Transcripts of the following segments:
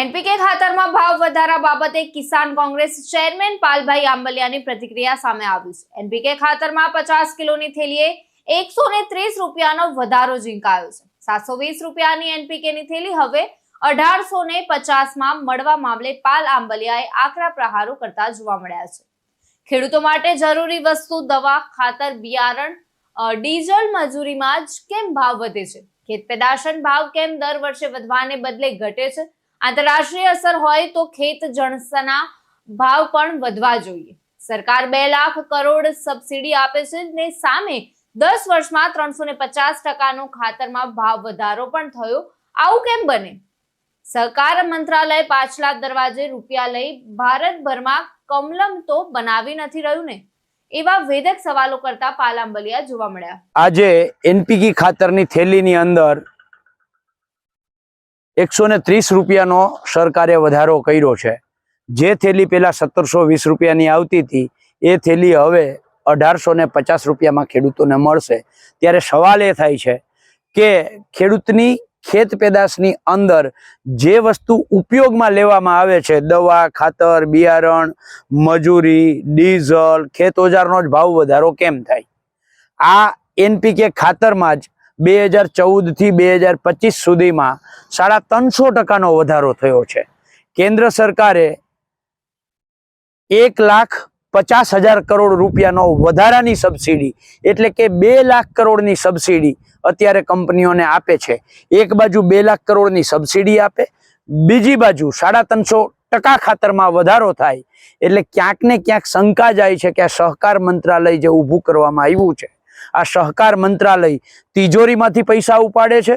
NPK ખાતરમાં ભાવ વધારા બાબતે કિસાન કોંગ્રેસ ચેરમેન પાલભાઈ આંબલિયાની પ્રતિક્રિયા સામે આવી છે। એનપીકે ખાતરમાં 50 કિલોની થેલીએ 130 રૂપિયાનો વધારો ઝીંકાયો છે। 720 રૂપિયાની એનપીકેની થેલી હવે 1850માં મળવા મામલે પાલ આંબલિયાએ આકરા પ્રહારો કરતા જોવા મળ્યા છે। ખેડૂતો માટે જરૂરી વસ્તુ દવા, ખાતર, બિયારણ, ડીઝલ, મજૂરીમાં જ કેમ ભાવ વધે છે? ખેત પેદાશન ભાવ કેમ દર વર્ષે વધવાને બદલે ઘટે છે? આંતરરાષ્ટ્રીય અસર હોય તો ખેત જણસના ભાવ પણ વધવા જોઈએ। સરકાર 2 લાખ કરોડ સબસિડી આપે છે ને સામે 10 વર્ષમાં 350% ખાતરમાં ભાવ વધારો પણ થયો। આવું કેમ બને? સહકાર મંત્રાલય પાછલા દરવાજે રૂપિયા લઈ ભારતભરમાં કમલમ તો બનાવી નથી રહ્યું ને? એવા વેધક સવાલો કરતા પાલ આંબલિયા જોવા મળ્યા। આજે એનપીકે ખાતરની થેલીની અંદર 130 રૂપિયાનો સરકારે વધારો કર્યો છે। જે થેલી પહેલા 1720 રૂપિયાની આવતી હતી એ થેલી હવે 1850 રૂપિયામાં ખેડૂતોને મળશે। ત્યારે સવાલ એ થાય છે કે ખેડૂતની ખેત પેદાશની અંદર જે વસ્તુ ઉપયોગમાં લેવામાં આવે છે, દવા, ખાતર, બિયારણ, મજૂરી, ડીઝલ, ખેત ઓજારનો જ ભાવ વધારો કેમ થાય? આ એનપીકે ખાતરમાં જ 2014 થી 2025 સુધીમાં 350% વધારો થયો છે। કેન્દ્ર સરકારે 1,50,000 કરોડ રૂપિયાનો વધારાની સબસિડી એટલે કે 2 લાખ કરોડની સબસિડી અત્યારે કંપનીઓને આપે છે। એક બાજુ 2 લાખ કરોડની સબસિડી આપે, બીજી બાજુ 350% ખાતરમાં વધારો થાય એટલે ક્યાંક ને ક્યાંક શંકા જાય છે કે આ સહકાર મંત્રાલય જે ઊભું કરવામાં આવ્યું છે, આ સહકાર મંત્રાલય તિજોરીમાંથી પૈસા ઉપાડે છે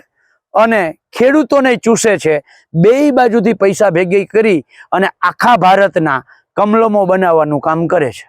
અને ખેડૂતોને ચૂસે છે। બેય બાજુથી પૈસા ભેગી કરી અને આખા ભારતના કમલમો બનાવવાનું કામ કરે છે।